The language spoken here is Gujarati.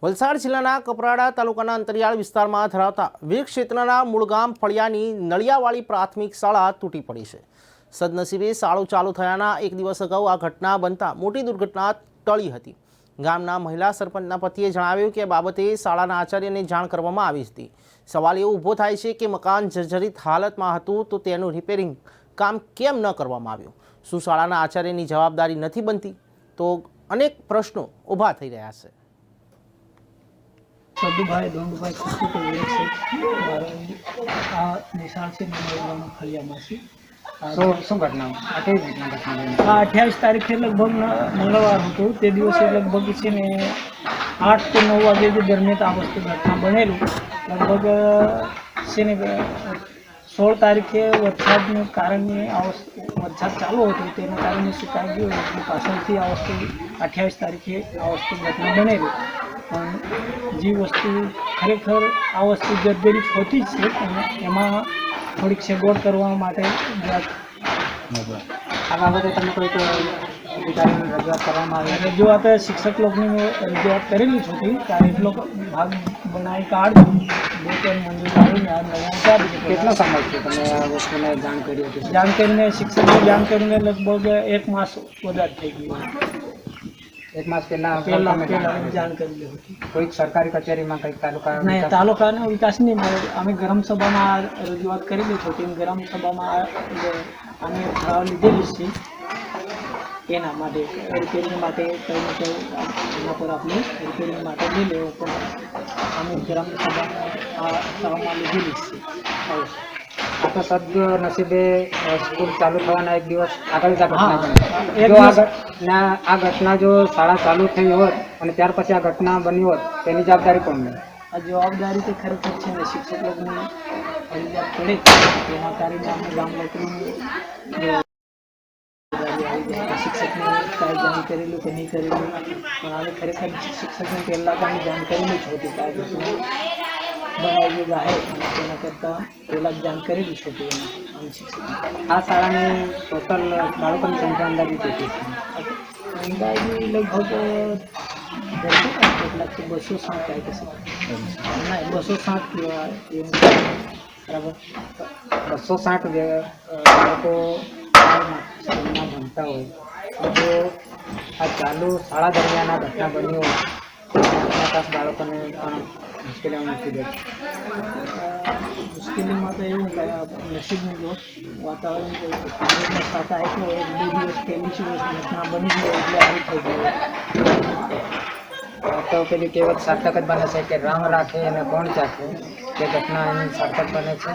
વલસાડ જિલ્લાના કપરાડા તાલુકાના અંતરિયાળ વિસ્તારમાં ધરાવતા વીર ક્ષેત્રના મૂળગામ ફળિયાની નળિયાવાળી પ્રાથમિક શાળા તૂટી પડી છે। સદનસીબે શાળો ચાલુ થયાના એક દિવસ અગાઉ આ ઘટના બનતા મોટી દુર્ઘટના ટળી હતી। ગામના મહિલા સરપંચના પતિએ જણાવ્યું કે આ બાબતે શાળાના આચાર્યને જાણ કરવામાં આવી હતી। સવાલ એવો ઊભો થાય છે કે મકાન જર્જરિત હાલતમાં હતું તો તેનું રિપેરિંગ કામ કેમ ન કરવામાં આવ્યું? શું શાળાના આચાર્યની જવાબદારી નથી બનતી? તો અનેક પ્રશ્નો ઊભા થઈ રહ્યા છે। સદુભાઈ ડોંગભાઈ ખુશી મારો આ નિશાળ છે ફળિયામાંથી। શું ઘટના આ કેવી રીતના ઘટના બની? 28 તારીખે લગભગ મંગળવાર હતું। તે દિવસે લગભગ છે ને 8 કે 9 વાગે જે દરમિયાન આ વસ્તુ ઘટના બનેલું। લગભગ છે ને 16 તારીખે વરસાદને કારણે આ વસ્તુ વરસાદ ચાલુ હતો તેના કારણે સુકાઈ ગયું એટલે પાછળથી આ વસ્તુ 28 તારીખે આ વસ્તુ ઘટના બનેલી। પણ જે વસ્તુ ખરેખર આ વસ્તુ જર્જરિત હોતી જ છે અને એમાં થોડીક સગવડ કરવા માટે આ બાબતે તમે કોઈ અધિકારીને રજૂઆત કરવામાં આવી? રજૂઆત શિક્ષક લોકોની રજૂઆત કરેલી જ હતી ત્યારે એ લોકો ભાગ બનાવી કાઢ્યું 2-3 મંજૂર આવીને આ નવા ઉતારી। કેટલો સમયથી તમે આ વસ્તુને જાણ કરી હતી? જાણ કરીને શિક્ષકને જાણ કરીને લગભગ 1 માસ વધારે થઈ ગયું। 1 માસ પહેલાં જાણ કરેલી હતી। કોઈક સરકારી કચેરીમાં કંઈક તાલુકા નહીં, તાલુકાનો વિકાસની અમે ગ્રામ સભામાં રજૂઆત કરેલી હતી। તેમ ગ્રામ સભામાં અમે ઠરાવ લીધેલી છે એના માટે રિપેરિંગ માટે કંઈ ને કંઈ એના પર આપણે રિપેરિંગ માટે લઈ લેવો પણ અમે ગ્રામ સભામાં આ ઠરાવમાં લીધેલી છે। આ તો સદનસીબે સ્કૂલ ચાલુ થવાના એક દિવસ આગળ જ આ ઘટના હા, બની। એક જો દિવસ- આ ઘટના જો શાળા ચાલુ થઈ હોત અને ત્યાર પછી આ ઘટના બની હોત તેની જવાબદારી કોણ લે? આ જવાબદારી તો ખરેખર છે ને શિક્ષક લોકોની ફરજિયાત પડે જ। એના કારણે અમે ગામ લોકોની શિક્ષકને કાંઈ જાણ કરેલું કે નહીં કરેલું પણ અમે ખરેખર શિક્ષકને પહેલાં કાંઈ જાણ કરેલી જ હતી કાંઈ બનાવી જાય તેના કરતાં પહેલાં જ જાણ કરેલી જ હતી અમે શિક્ષકને। આ શાળાની ટોટલ બાળકોની સંખ્યા અંદાજે કેટલી છે? અંદાજે લગભગ કેટલાક 260 કાંઈ કશે ના 260 જેવા એવું બરાબર 260 બાળકો સ્કૂલમાં ભણતા હોય તો આ ચાલુ શાળા દરમિયાન આ ઘટના બની હોય તો 50 બાળકોને પણ મુશ્કેલીઓમાં મૂકી દે છે। મુશ્કેલીમાં તો એવું કે નસીબનું જો વાતાવરણ સાથે આવ્યો 1-2 દિવસ પહેલી ઘટના બની ગઈ એટલે આવી થઈ ગયું। તો પેલી કહેવત સાર્થક જ બને છે કે રામ રાખે અને કોણ ચાખે, તે ઘટના એની સાર્થક બને છે।